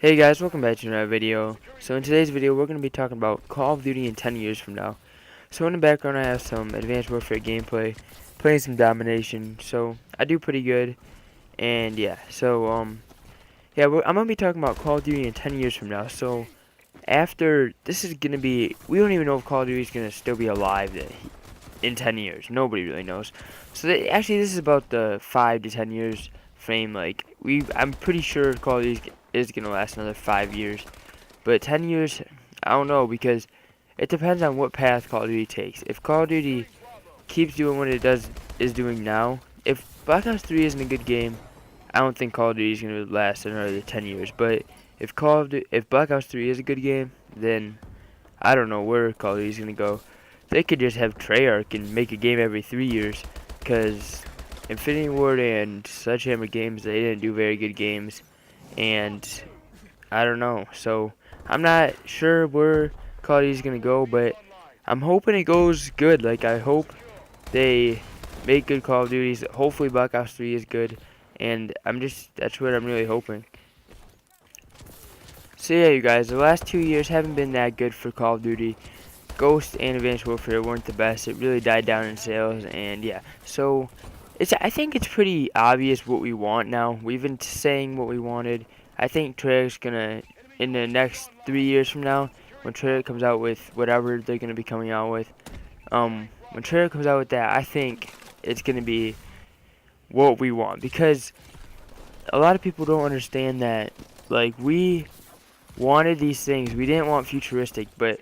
Hey guys, welcome back to another video. So in today's video, we're going to be talking about Call of Duty in 10 years from now. So in the background, I have some Advanced Warfare gameplay, playing some Domination. So I do pretty good, and yeah. So yeah, I'm going to be talking about Call of Duty in 10 years from now. So after this is going to be, we don't even know if Call of Duty is going to still be alive in 10 years. Nobody really knows. So actually, this is about the 5 to 10 years frame. Like I'm pretty sure Call of Duty is gonna last another 5 years, but 10 years, I don't know, because it depends on what path Call of Duty takes. If Call of Duty keeps doing what it is doing now, if Black Ops 3 isn't a good game, I don't think Call of Duty is gonna last another 10 years. But if Black Ops 3 is a good game, then I don't know where Call of Duty is gonna go. They could just have Treyarch and make a game every 3 years, because Infinity Ward and Sledgehammer Games, they didn't do very good games, and I don't know. So I'm not sure where Call of Duty is gonna go, but I'm hoping it goes good. Like I hope they make good Call of Duties. Hopefully Black Ops 3 is good, and that's what I'm really hoping. So yeah, you guys, the last 2 years haven't been that good for Call of Duty. Ghost and Advanced Warfare weren't the best. It really died down in sales, and yeah. So I think it's pretty obvious what we want now. We've been saying what we wanted. I think Treyarch's gonna, in the next 3 years from now, when Treyarch comes out with whatever they're gonna be coming out with, when Treyarch comes out with that, I think it's gonna be what we want, because a lot of people don't understand that. Like, we wanted these things. We didn't want futuristic, but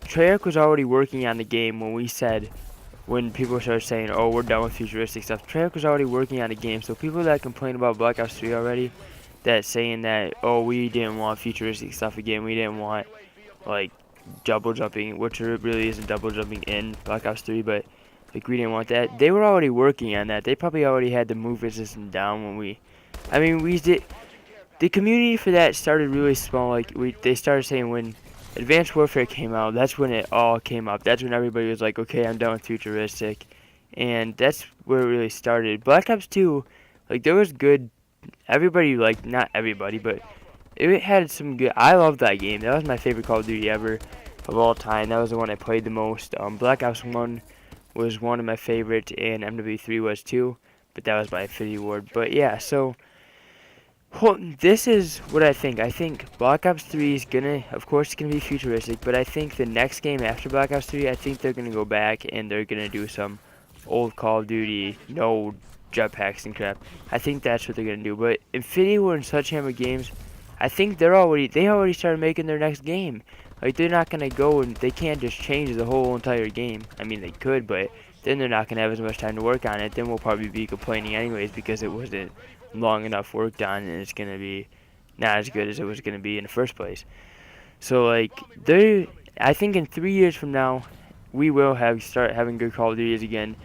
Treyarch was already working on the game when people started saying, oh, we're done with futuristic stuff. Treyarch was already working on the game, so people that complain about Black Ops 3 already, that saying that, oh, we didn't want futuristic stuff again, we didn't want, like, double jumping, which really isn't double jumping in Black Ops 3, but, like, we didn't want that. They were already working on that. They probably already had the movement system down when we did, the community for that started really small. Like, they started saying when Advanced Warfare came out, that's when it all came up. That's when everybody was like, okay, I'm done with futuristic. And that's where it really started. Black Ops 2, like, there was good, everybody, like, not everybody, but it had some good, I loved that game. That was my favorite Call of Duty ever of all time. That was the one I played the most. Black Ops 1 was one of my favorite, and MW3 was too, but that was by Infinity Ward. But yeah, so well, this is what I think. I think Black Ops 3 is gonna, of course, it's gonna be futuristic, but I think the next game after Black Ops 3, I think they're gonna go back and they're gonna do some old Call of Duty, no jetpacks and crap. I think that's what they're gonna do. But Infinity Ward and Sledgehammer Games, I think they already started making their next game. Like, they're not gonna go, and they can't just change the whole entire game. I mean, they could, but then they're not gonna have as much time to work on it. Then we'll probably be complaining anyways because it wasn't long enough worked on, and it's gonna be not as good as it was gonna be in the first place. So like, I think in 3 years from now, we will start having good Call of Duties again.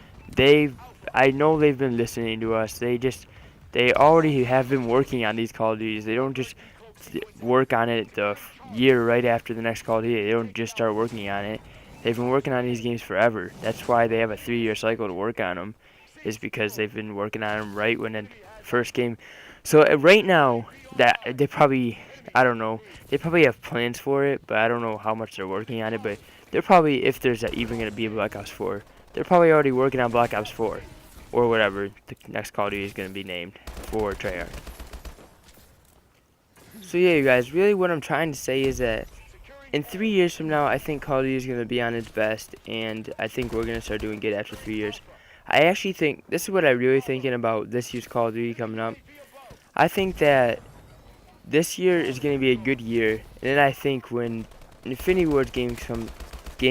I know they've been listening to us. They already have been working on these Call of Duties. They don't just work on it the year right after the next Call of Duty. They don't just start working on it. They've been working on these games forever. That's why they have a 3-year cycle to work on them, is because they've been working on them right when the first game. So right now, that they probably, I don't know, they probably have plans for it, but I don't know how much they're working on it. But they're probably, if there's even going to be a Black Ops 4, they're probably already working on Black Ops 4, or whatever the next Call of Duty is going to be named for Treyarch. So yeah, you guys, really what I'm trying to say is that in 3 years from now, I think Call of Duty is going to be on its best, and I think we're going to start doing good after 3 years. I actually think, this is what I'm really thinking about this year's Call of Duty coming up. I think that this year is going to be a good year, and then I think when Infinity Ward's game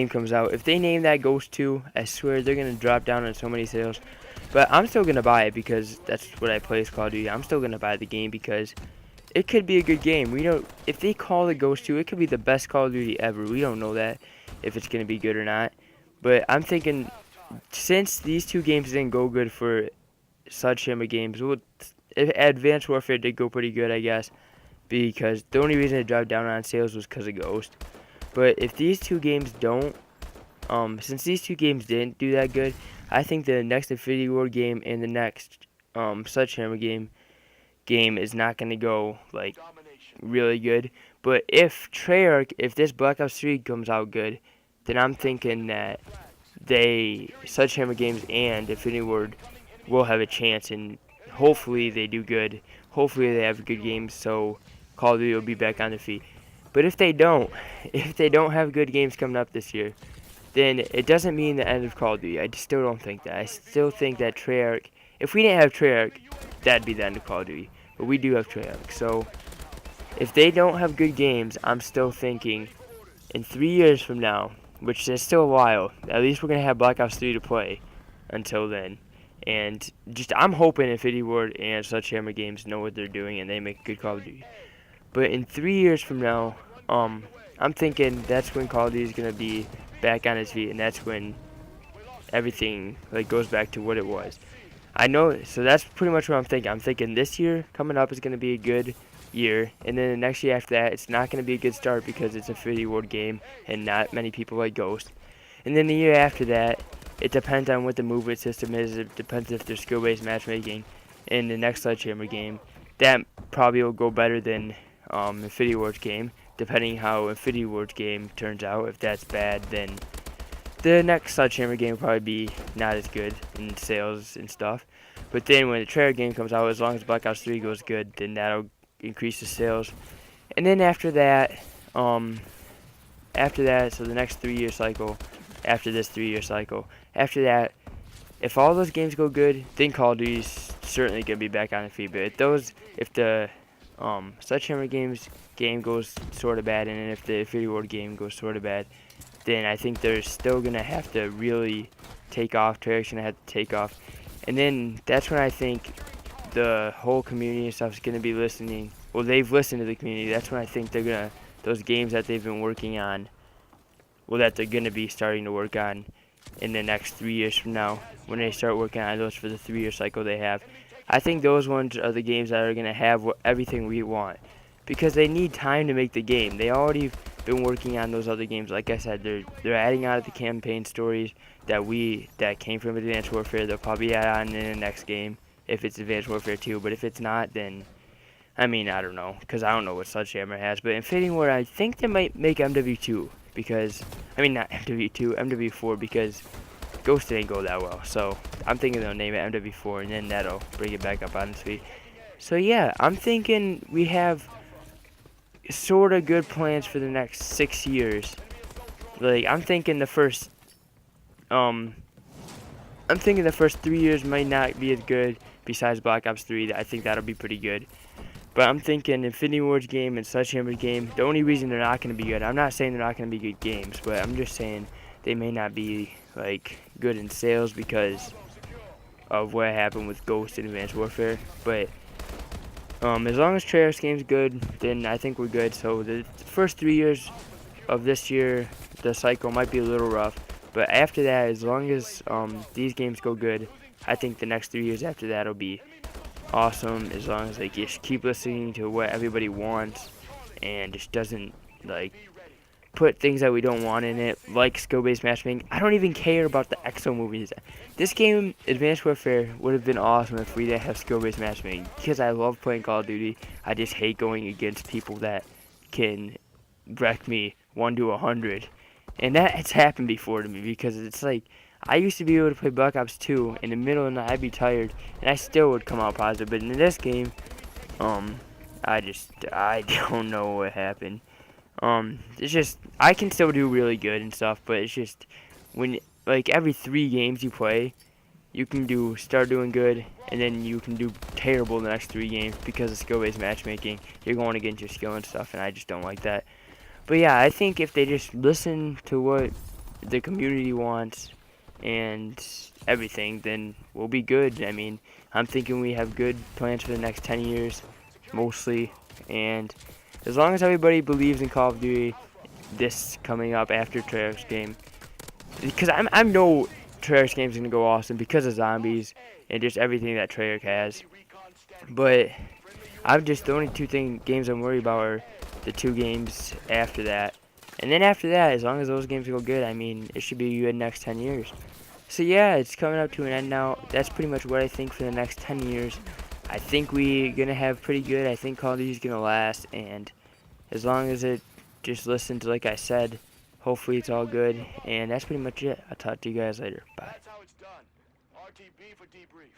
comes out, if they name that Ghost 2, I swear they're going to drop down on so many sales. But I'm still going to buy it because that's what I play as Call of Duty. I'm still going to buy the game because it could be a good game. We don't, if they call it Ghost 2, it could be the best Call of Duty ever. We don't know that, if it's going to be good or not. But I'm thinking, since these two games didn't go good for Sledgehammer Games, well, Advanced Warfare did go pretty good, I guess, because the only reason it dropped down on sales was because of Ghost. But if these two games don't, since these two games didn't do that good, I think the next Infinity War game and the next Sledgehammer game is not going to go, like, really good. But if Treyarch, if this Black Ops 3 comes out good, then I'm thinking that Sledgehammer Games and Infinity Ward will have a chance, and hopefully they do good. Hopefully they have good games, so Call of Duty will be back on their feet. But if they don't, if they don't have good games coming up this year, then it doesn't mean the end of Call of Duty. I still don't think that. I still think that Treyarch, if we didn't have Treyarch, that'd be the end of Call of Duty. But we do have Treyarch, so if they don't have good games, I'm still thinking in 3 years from now, which is still a while, at least we're going to have Black Ops 3 to play until then. And just I'm hoping Infinity Ward and Sledgehammer Games know what they're doing and they make a good Call of Duty. But in 3 years from now, I'm thinking that's when Call of Duty is going to be back on its feet, and that's when everything goes back to what it was. I know, so that's pretty much what I'm thinking. I'm thinking this year coming up is going to be a good year, and then the next year after that, it's not going to be a good start because it's a Infinity Ward game, and not many people like Ghost. And then the year after that, it depends on what the movement system is. It depends if there's skill-based matchmaking in the next Sledgehammer game. That probably will go better than Infinity Ward's game, depending how Infinity Ward's game turns out. If that's bad, then the next Sledgehammer game will probably be not as good in sales and stuff. But then when the Treyarch game comes out, as long as Black Ops 3 goes good, then that'll increase the sales. And then after that, so the next 3-year cycle, after this 3-year cycle, after that, if all those games go good, then Call of Duty's certainly gonna be back on the feet. But if the Sledgehammer Games game goes sort of bad, and then if the Infinity Ward game goes sort of bad, then I think they're still gonna have to really take off. Treyarch's gonna have to take off, and then that's when I think the whole community and stuff is gonna be listening. Well, they've listened to the community. That's when I think those games that they've been working on, that they're gonna be starting to work on in the next 3 years from now, when they start working on those for the 3-year cycle they have. I think those ones are the games that are going to have everything we want, because they need time to make the game. They already been working on those other games. Like I said, they're adding on to the campaign stories that came from Advanced Warfare. They'll probably add on in the next game if it's Advanced Warfare 2. But if it's not, then I don't know, because I don't know what Sledgehammer has. But Infinity Ward, I think they might make MW2 because not MW2, MW4, because Ghost didn't go that well. So I'm thinking they'll name it MW4, and then that'll bring it back up on its feet. So yeah, I'm thinking we have sort of good plans for the next 6 years. I'm thinking the first 3 years might not be as good. Besides Black Ops 3, I think that'll be pretty good. But I'm thinking Infinity Ward's game and Sledgehammer's game, the only reason they're not going to be good, I'm not saying they're not going to be good games, but I'm just saying they may not be good in sales because of what happened with Ghost and Advanced Warfare. But as long as Treyarch's game's good, then I think we're good. So the first 3 years of this year, the cycle might be a little rough. But after that, as long as these games go good, I think the next 3 years after that will be awesome, as long as they just keep listening to what everybody wants and just doesn't put things that we don't want in it, like skill-based matchmaking. I don't even care about the EXO movies. This game, Advanced Warfare, would have been awesome if we didn't have skill-based matchmaking, because I love playing Call of Duty. I just hate going against people that can wreck me 1 to 100, and it's happened before to me, because it's I used to be able to play Black Ops 2 in the middle of the night. I'd be tired, and I still would come out positive. But in this game, I don't know what happened. It's just, I can still do really good and stuff, but it's just, when, every 3 games you play, you can start doing good, and then you can do terrible the next 3 games because of skill-based matchmaking. You're going against your skill and stuff, and I just don't like that. But yeah, I think if they just listen to what the community wants and everything, then we'll be good. I'm thinking we have good plans for the next 10 years, mostly, and as long as everybody believes in Call of Duty, this coming up after Treyarch's game, because I know Treyarch's game is going to go awesome because of zombies and just everything that Treyarch has. But the only 2 games I'm worried about are the 2 games after that. And then after that, as long as those games go good, it should be good next 10 years. So yeah, it's coming up to an end now. That's pretty much what I think for the next 10 years. I think we're gonna have pretty good. I think Call of Duty's gonna last, and as long as it just listens, like I said, hopefully it's all good. And that's pretty much it. I'll talk to you guys later. Bye. That's how it's done. RTB for debrief.